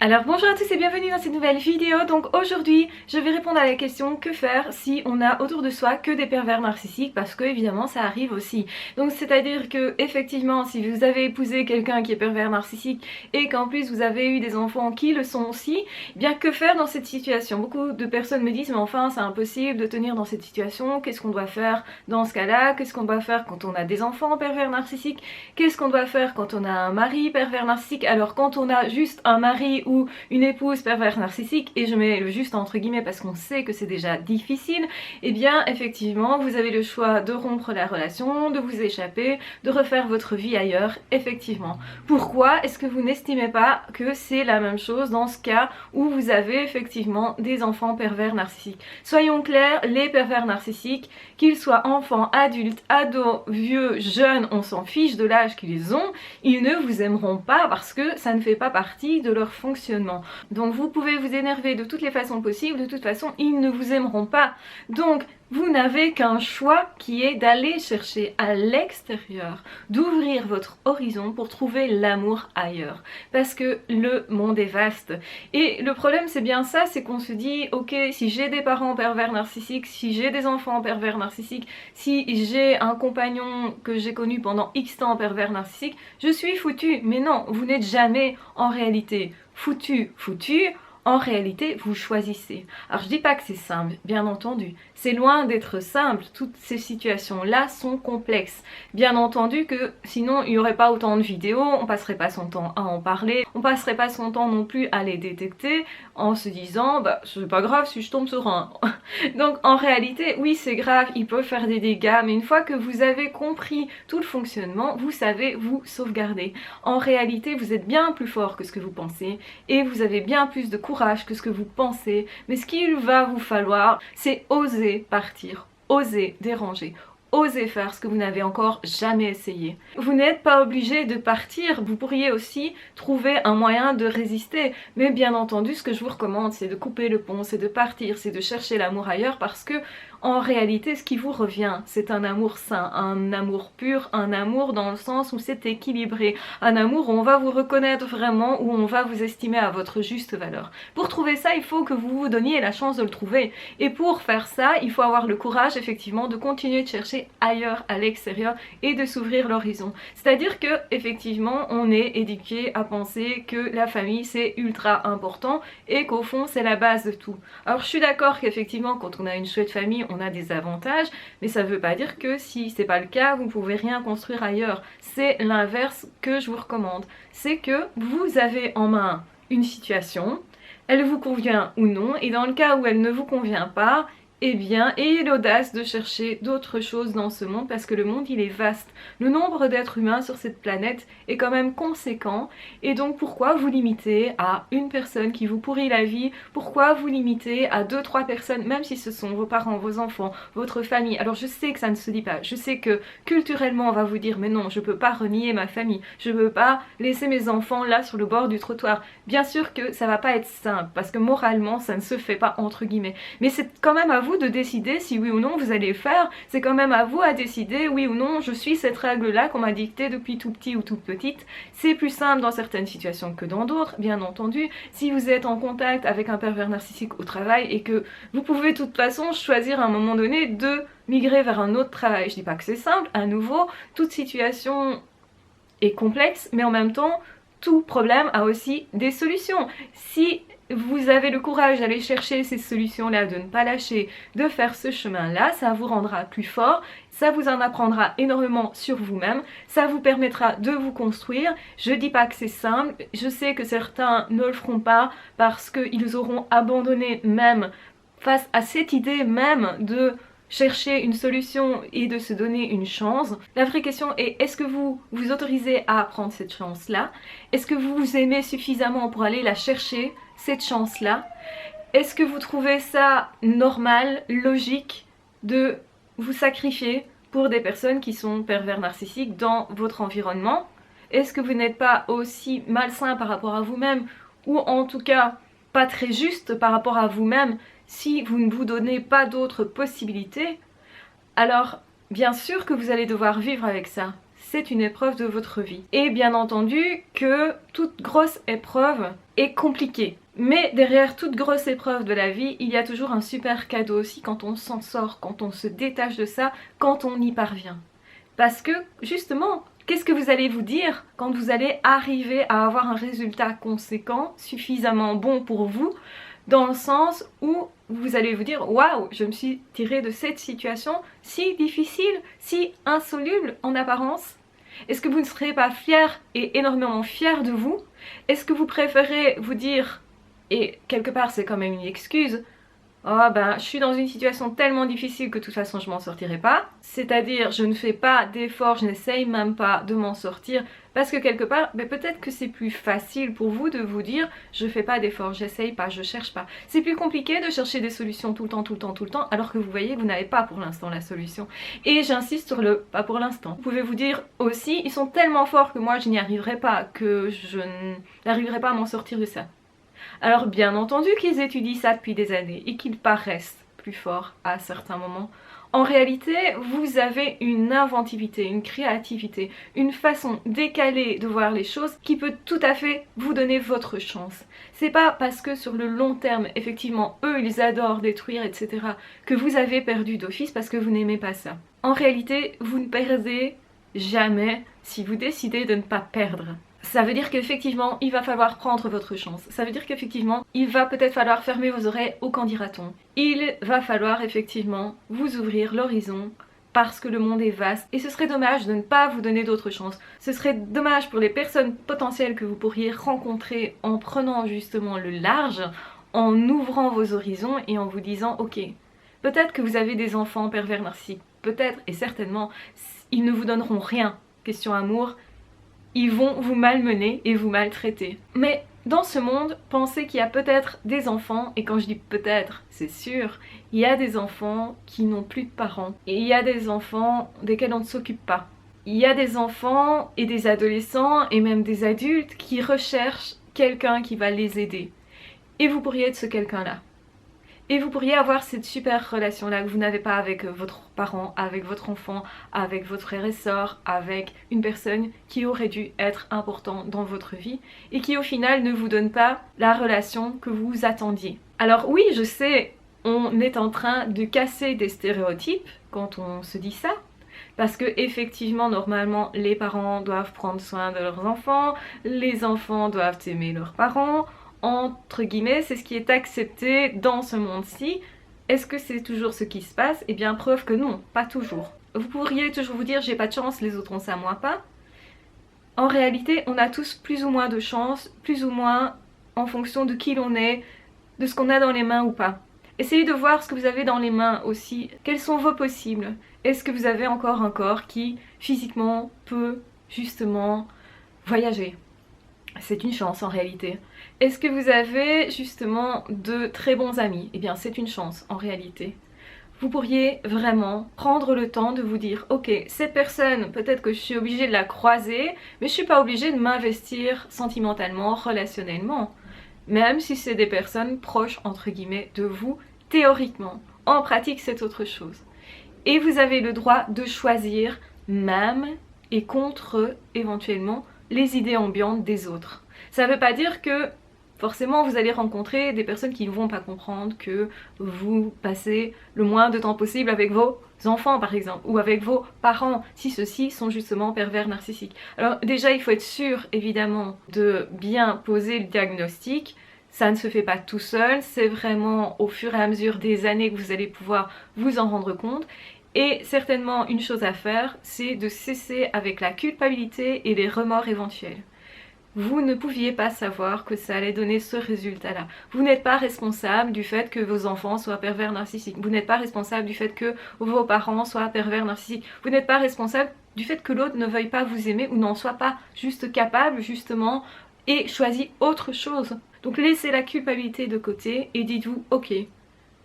Alors bonjour à tous et bienvenue dans cette nouvelle vidéo. Donc aujourd'hui je vais répondre à la question que faire si on a autour de soi que des pervers narcissiques, parce que évidemment ça arrive aussi. Donc c'est à dire que effectivement si vous avez épousé quelqu'un qui est pervers narcissique et qu'en plus vous avez eu des enfants qui le sont aussi, eh bien que faire dans cette situation? Beaucoup de personnes me disent mais enfin c'est impossible de tenir dans cette situation, qu'est-ce qu'on doit faire dans ce cas-là, qu'est-ce qu'on doit faire quand on a des enfants pervers narcissiques, qu'est-ce qu'on doit faire quand on a un mari pervers narcissique? Alors quand on a juste un mari ou une épouse pervers narcissique, et je mets le juste entre guillemets parce qu'on sait que c'est déjà difficile, et bien effectivement vous avez le choix de rompre la relation, de vous échapper, de refaire votre vie ailleurs, effectivement. Pourquoi est-ce que vous n'estimez pas que c'est la même chose dans ce cas où vous avez effectivement des enfants pervers narcissiques? Soyons clairs, les pervers narcissiques, qu'ils soient enfants, adultes, ados, vieux, jeunes, on s'en fiche de l'âge qu'ils ont, ils ne vous aimeront pas parce que ça ne fait pas partie de leur fonctionnement. Donc vous pouvez vous énerver de toutes les façons possibles, de toute façon ils ne vous aimeront pas. Donc vous n'avez qu'un choix qui est d'aller chercher à l'extérieur, d'ouvrir votre horizon pour trouver l'amour ailleurs. Parce que le monde est vaste. Et le problème c'est bien ça, c'est qu'on se dit ok, si j'ai des parents pervers narcissiques, si j'ai des enfants pervers narcissiques, si j'ai un compagnon que j'ai connu pendant X temps pervers narcissique, je suis foutu. Mais non, vous n'êtes jamais en réalité foutu. En réalité, vous choisissez. Alors je dis pas que c'est simple, bien entendu. C'est loin d'être simple, toutes ces situations-là sont complexes. Bien entendu que sinon il n'y aurait pas autant de vidéos, on passerait pas son temps à en parler, on passerait pas son temps non plus à les détecter en se disant bah c'est pas grave si je tombe sur un. Donc en réalité, oui c'est grave, il peut faire des dégâts, mais une fois que vous avez compris tout le fonctionnement, vous savez vous sauvegarder. En réalité, vous êtes bien plus fort que ce que vous pensez et vous avez bien plus de courage que ce que vous pensez, mais ce qu'il va vous falloir, c'est oser partir, oser déranger, osez faire ce que vous n'avez encore jamais essayé. Vous n'êtes pas obligé de partir, vous pourriez aussi trouver un moyen de résister, mais bien entendu ce que je vous recommande c'est de couper le pont, c'est de partir, c'est de chercher l'amour ailleurs, parce que en réalité ce qui vous revient c'est un amour sain, un amour pur, un amour dans le sens où c'est équilibré, un amour où on va vous reconnaître vraiment, où on va vous estimer à votre juste valeur. Pour trouver ça il faut que vous vous donniez la chance de le trouver, et pour faire ça il faut avoir le courage effectivement de continuer de chercher ailleurs, à l'extérieur, et de s'ouvrir l'horizon. C'est-à-dire que effectivement on est éduqué à penser que la famille c'est ultra important et qu'au fond c'est la base de tout. Alors je suis d'accord qu'effectivement quand on a une chouette famille on a des avantages, mais ça veut pas dire que si c'est pas le cas vous pouvez rien construire ailleurs. C'est l'inverse que je vous recommande. C'est que vous avez en main une situation, elle vous convient ou non, et dans le cas où elle ne vous convient pas, eh bien, ayez l'audace de chercher d'autres choses dans ce monde, parce que le monde il est vaste. Le nombre d'êtres humains sur cette planète est quand même conséquent, et donc pourquoi vous limiter à une personne qui vous pourrit la vie? Pourquoi vous limiter à 2-3 personnes, même si ce sont vos parents, vos enfants, votre famille? Alors je sais que ça ne se dit pas, je sais que culturellement on va vous dire mais non, je peux pas renier ma famille, je peux pas laisser mes enfants là sur le bord du trottoir. Bien sûr que ça va pas être simple, parce que moralement ça ne se fait pas entre guillemets, mais c'est quand même à vous de décider si oui ou non vous allez le faire. C'est quand même à vous à décider oui ou non je suis cette règle là qu'on m'a dictée depuis tout petit ou toute petite. C'est plus simple dans certaines situations que dans d'autres, bien entendu. Si vous êtes en contact avec un pervers narcissique au travail et que vous pouvez de toute façon choisir à un moment donné de migrer vers un autre travail, je dis pas que c'est simple, à nouveau toute situation est complexe, mais en même temps tout problème a aussi des solutions. Si vous avez le courage d'aller chercher ces solutions-là, de ne pas lâcher, de faire ce chemin-là, ça vous rendra plus fort, ça vous en apprendra énormément sur vous-même, ça vous permettra de vous construire. Je dis pas que c'est simple, je sais que certains ne le feront pas parce qu'ils auront abandonné même face à cette idée même de chercher une solution et de se donner une chance. La vraie question est, est-ce que vous vous autorisez à prendre cette chance-là? Est-ce que vous vous aimez suffisamment pour aller la chercher, cette chance-là? Est-ce que vous trouvez ça normal, logique de vous sacrifier pour des personnes qui sont pervers narcissiques dans votre environnement? Est-ce que vous n'êtes pas aussi malsain par rapport à vous-même, ou en tout cas pas très juste par rapport à vous-même si vous ne vous donnez pas d'autres possibilités? Alors bien sûr que vous allez devoir vivre avec ça. c'est une épreuve de votre vie. Et bien entendu que toute grosse épreuve est compliquée. Mais derrière toute grosse épreuve de la vie, il y a toujours un super cadeau aussi quand on s'en sort, quand on se détache de ça, quand on y parvient. Parce que justement, qu'est-ce que vous allez vous dire quand vous allez arriver à avoir un résultat conséquent, suffisamment bon pour vous, dans le sens où vous allez vous dire « Waouh, je me suis tirée de cette situation si difficile, si insoluble en apparence ». Est-ce que vous ne serez pas fier et énormément fier de vous? Est-ce que vous préférez vous dire, et quelque part c'est quand même une excuse, oh ben je suis dans une situation tellement difficile que de toute façon je m'en sortirai pas. C'est-à-dire je ne fais pas d'efforts, je n'essaye même pas de m'en sortir parce que quelque part, ben peut-être que c'est plus facile pour vous de vous dire je fais pas d'efforts, j'essaye pas, je cherche pas. C'est plus compliqué de chercher des solutions tout le temps, tout le temps, tout le temps alors que vous voyez que vous n'avez pas pour l'instant la solution. Et j'insiste sur le pas pour l'instant. Vous pouvez vous dire aussi, ils sont tellement forts que moi je n'y arriverai pas, que je n'arriverai pas à m'en sortir de ça. Alors bien entendu qu'ils étudient ça depuis des années et qu'ils paraissent plus forts à certains moments. En réalité, vous avez une inventivité, une créativité, une façon décalée de voir les choses qui peut tout à fait vous donner votre chance. C'est pas parce que sur le long terme, effectivement, eux ils adorent détruire, etc., que vous avez perdu d'office parce que vous n'aimez pas ça. En réalité, vous ne perdez jamais si vous décidez de ne pas perdre. Ça veut dire qu'effectivement, il va falloir prendre votre chance. Ça veut dire qu'effectivement, il va peut-être falloir fermer vos oreilles au qu'en dira-t-on. Il va falloir effectivement vous ouvrir l'horizon parce que le monde est vaste et ce serait dommage de ne pas vous donner d'autres chances. Ce serait dommage pour les personnes potentielles que vous pourriez rencontrer en prenant justement le large, en ouvrant vos horizons et en vous disant ok, peut-être que vous avez des enfants pervers narcissiques, peut-être et certainement, ils ne vous donneront rien. Question amour, ils vont vous malmener et vous maltraiter. Mais dans ce monde, pensez qu'il y a peut-être des enfants, et quand je dis peut-être, c'est sûr, il y a des enfants qui n'ont plus de parents. Et il y a des enfants desquels on ne s'occupe pas. Il y a des enfants et des adolescents et même des adultes qui recherchent quelqu'un qui va les aider. Et vous pourriez être ce quelqu'un-là. Et vous pourriez avoir cette super relation-là que vous n'avez pas avec votre parent, avec votre enfant, avec votre frère et sœur, avec une personne qui aurait dû être importante dans votre vie et qui au final ne vous donne pas la relation que vous attendiez. Alors oui, je sais, on est en train de casser des stéréotypes quand on se dit ça. Parce que effectivement, normalement, les parents doivent prendre soin de leurs enfants, les enfants doivent aimer leurs parents. Entre guillemets, c'est ce qui est accepté dans ce monde-ci. Est-ce que c'est toujours ce qui se passe? Eh bien, preuve que non, pas toujours. Vous pourriez toujours vous dire, j'ai pas de chance, les autres ont ça, moi pas. En réalité, on a tous plus ou moins de chance, plus ou moins en fonction de qui l'on est, de ce qu'on a dans les mains ou pas. Essayez de voir ce que vous avez dans les mains aussi. Quels sont vos possibles? Est-ce que vous avez encore un corps qui, physiquement, peut justement voyager? C'est une chance en réalité. Est-ce que vous avez justement de très bons amis? Eh bien c'est une chance en réalité. Vous pourriez vraiment prendre le temps de vous dire ok, cette personne, peut-être que je suis obligée de la croiser, mais je suis pas obligée de m'investir sentimentalement, relationnellement. Même si c'est des personnes proches entre guillemets de vous, théoriquement. En pratique c'est autre chose. Et vous avez le droit de choisir même et contre éventuellement les idées ambiantes des autres. Ça ne veut pas dire que forcément vous allez rencontrer des personnes qui ne vont pas comprendre que vous passez le moins de temps possible avec vos enfants par exemple, ou avec vos parents, si ceux-ci sont justement pervers narcissiques. Alors déjà il faut être sûr évidemment de bien poser le diagnostic. Ça ne se fait pas tout seul, c'est vraiment au fur et à mesure des années que vous allez pouvoir vous en rendre compte. Et certainement une chose à faire, c'est de cesser avec la culpabilité et les remords éventuels. Vous ne pouviez pas savoir que ça allait donner ce résultat-là. Vous n'êtes pas responsable du fait que vos enfants soient pervers narcissiques. Vous n'êtes pas responsable du fait que vos parents soient pervers narcissiques. Vous n'êtes pas responsable du fait que l'autre ne veuille pas vous aimer ou n'en soit pas juste capable justement et choisit autre chose. Donc laissez la culpabilité de côté et dites-vous ok.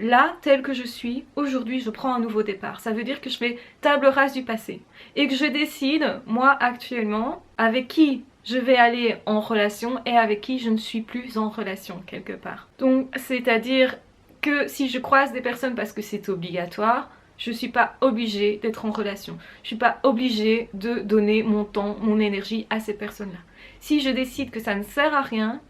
Là, tel que je suis, aujourd'hui je prends un nouveau départ. Ça veut dire que je fais table rase du passé. Et que je décide, moi actuellement, avec qui je vais aller en relation et avec qui je ne suis plus en relation quelque part. Donc, c'est-à-dire que si je croise des personnes parce que c'est obligatoire, Je ne suis pas obligée d'être en relation. Je ne suis pas obligée de donner mon temps, mon énergie à ces personnes-là. Si je décide que ça ne sert à rien,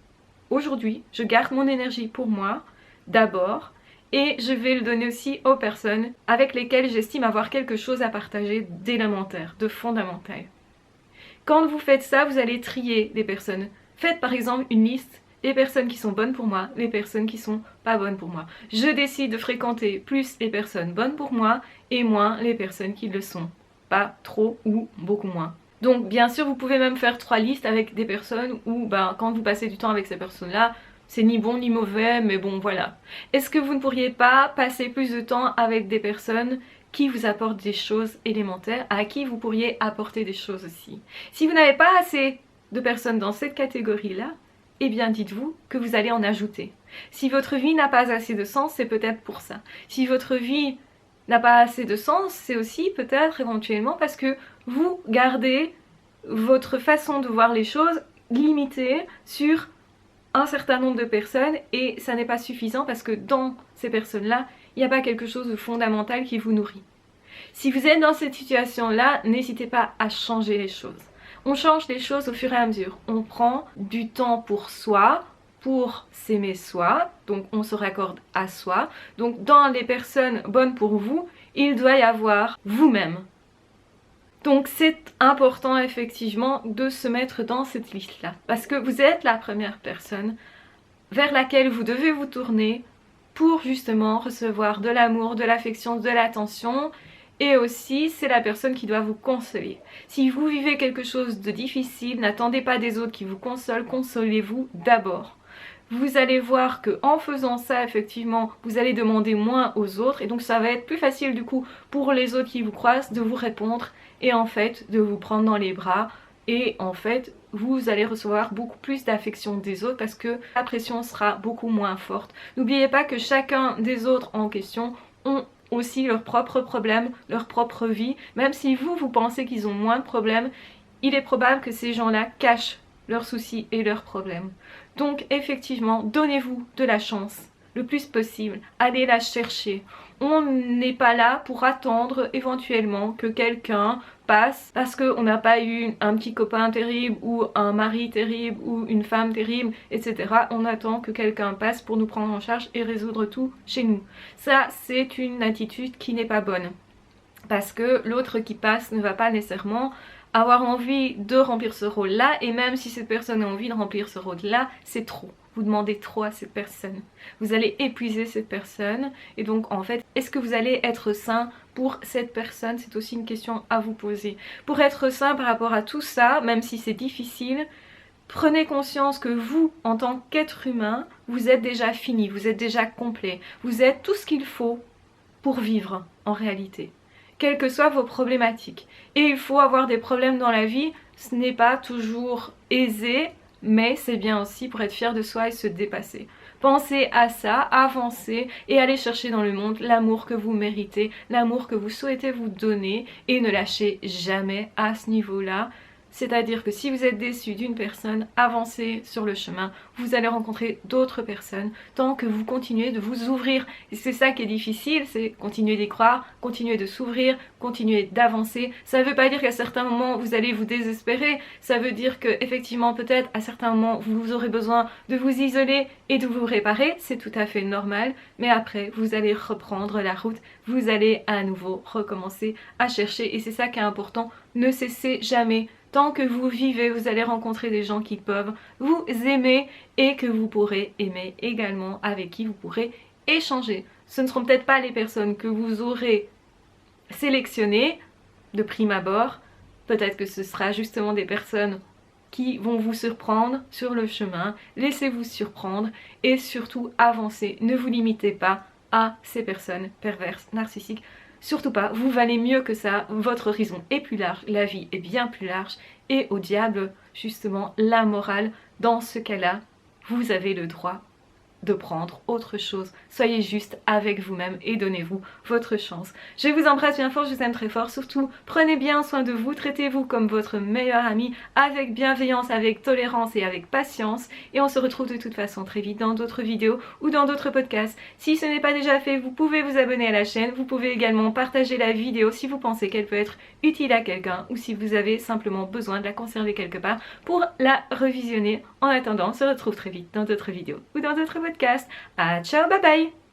aujourd'hui, je garde mon énergie pour moi, d'abord, et je vais le donner aussi aux personnes avec lesquelles j'estime avoir quelque chose à partager d'élémentaire, de fondamental. Quand vous faites ça, vous allez trier les personnes. Faites par exemple une liste, les personnes qui sont bonnes pour moi, les personnes qui sont pas bonnes pour moi. Je décide de fréquenter plus les personnes bonnes pour moi et moins les personnes qui le sont. Pas trop ou beaucoup moins. Donc bien sûr, vous pouvez même faire 3 listes avec des personnes où quand vous passez du temps avec ces personnes-là, c'est ni bon ni mauvais, mais bon voilà. Est-ce que vous ne pourriez pas passer plus de temps avec des personnes qui vous apportent des choses élémentaires, à qui vous pourriez apporter des choses aussi? Si vous n'avez pas assez de personnes dans cette catégorie-là, eh bien dites-vous que vous allez en ajouter. Si votre vie n'a pas assez de sens, c'est peut-être pour ça. Si votre vie n'a pas assez de sens, c'est aussi peut-être éventuellement parce que vous gardez votre façon de voir les choses limitée sur un certain nombre de personnes et ça n'est pas suffisant parce que dans ces personnes-là, il n'y a pas quelque chose de fondamental qui vous nourrit. Si vous êtes dans cette situation-là, n'hésitez pas à changer les choses. On change les choses au fur et à mesure. On prend du temps pour soi, pour s'aimer soi, donc on se raccorde à soi. Donc dans les personnes bonnes pour vous, il doit y avoir vous-même. Donc c'est important effectivement de se mettre dans cette liste-là. Parce que vous êtes la première personne vers laquelle vous devez vous tourner pour justement recevoir de l'amour, de l'affection, de l'attention. Et aussi, c'est la personne qui doit vous consoler. Si vous vivez quelque chose de difficile, n'attendez pas des autres qui vous consolent, consolez-vous d'abord. Vous allez voir que en faisant ça, effectivement, vous allez demander moins aux autres. Et donc ça va être plus facile du coup pour les autres qui vous croisent de vous répondre et en fait de vous prendre dans les bras. Et en fait, vous allez recevoir beaucoup plus d'affection des autres parce que la pression sera beaucoup moins forte. N'oubliez pas que chacun des autres en question ont aussi leurs propres problèmes, leur propre vie. Même si vous pensez qu'ils ont moins de problèmes, il est probable que ces gens-là cachent leurs soucis et leurs problèmes. Donc effectivement, donnez-vous de la chance le plus possible. Allez la chercher. On n'est pas là pour attendre éventuellement que quelqu'un passe parce qu'on n'a pas eu un petit copain terrible ou un mari terrible ou une femme terrible, etc. On attend que quelqu'un passe pour nous prendre en charge et résoudre tout chez nous. Ça, c'est une attitude qui n'est pas bonne. Parce que l'autre qui passe ne va pas nécessairement avoir envie de remplir ce rôle-là. Et même si cette personne a envie de remplir ce rôle-là, c'est trop. Vous demandez trop à cette personne. Vous allez épuiser cette personne. Et donc en fait, est-ce que vous allez être sain pour cette personne? C'est aussi une question à vous poser. Pour être sain par rapport à tout ça, même si c'est difficile, prenez conscience que vous, en tant qu'être humain, vous êtes déjà fini, vous êtes déjà complet. Vous êtes tout ce qu'il faut pour vivre en réalité. Quelles que soient vos problématiques. Et il faut avoir des problèmes dans la vie, ce n'est pas toujours aisé, mais c'est bien aussi pour être fier de soi et se dépasser. Pensez à ça, avancez et allez chercher dans le monde l'amour que vous méritez, l'amour que vous souhaitez vous donner et ne lâchez jamais à ce niveau-là. C'est-à-dire que si vous êtes déçu d'une personne, avancez sur le chemin, vous allez rencontrer d'autres personnes tant que vous continuez de vous ouvrir. Et c'est ça qui est difficile, c'est continuer d'y croire, continuer de s'ouvrir, continuer d'avancer. Ça ne veut pas dire qu'à certains moments vous allez vous désespérer, ça veut dire que effectivement peut-être à certains moments vous aurez besoin de vous isoler et de vous réparer, c'est tout à fait normal, mais après vous allez reprendre la route, vous allez à nouveau recommencer à chercher et c'est ça qui est important, ne cessez jamais. Tant que vous vivez, vous allez rencontrer des gens qui peuvent vous aimer et que vous pourrez aimer également, avec qui vous pourrez échanger. Ce ne seront peut-être pas les personnes que vous aurez sélectionnées de prime abord. Peut-être que ce sera justement des personnes qui vont vous surprendre sur le chemin. Laissez-vous surprendre et surtout avancez. Ne vous limitez pas à ces personnes perverses, narcissiques. Surtout pas, vous valez mieux que ça, votre horizon est plus large, la vie est bien plus large et au diable justement la morale, dans ce cas-là, vous avez le droit de prendre autre chose. Soyez juste avec vous-même et donnez-vous votre chance. Je vous embrasse bien fort, je vous aime très fort. Surtout, prenez bien soin de vous, traitez-vous comme votre meilleur ami avec bienveillance, avec tolérance et avec patience. Et on se retrouve de toute façon très vite dans d'autres vidéos ou dans d'autres podcasts. Si ce n'est pas déjà fait, vous pouvez vous abonner à la chaîne. Vous pouvez également partager la vidéo si vous pensez qu'elle peut être utile à quelqu'un ou si vous avez simplement besoin de la conserver quelque part pour la revisionner. En attendant, on se retrouve très vite dans d'autres vidéos ou dans d'autres podcasts. Ciao, bye bye!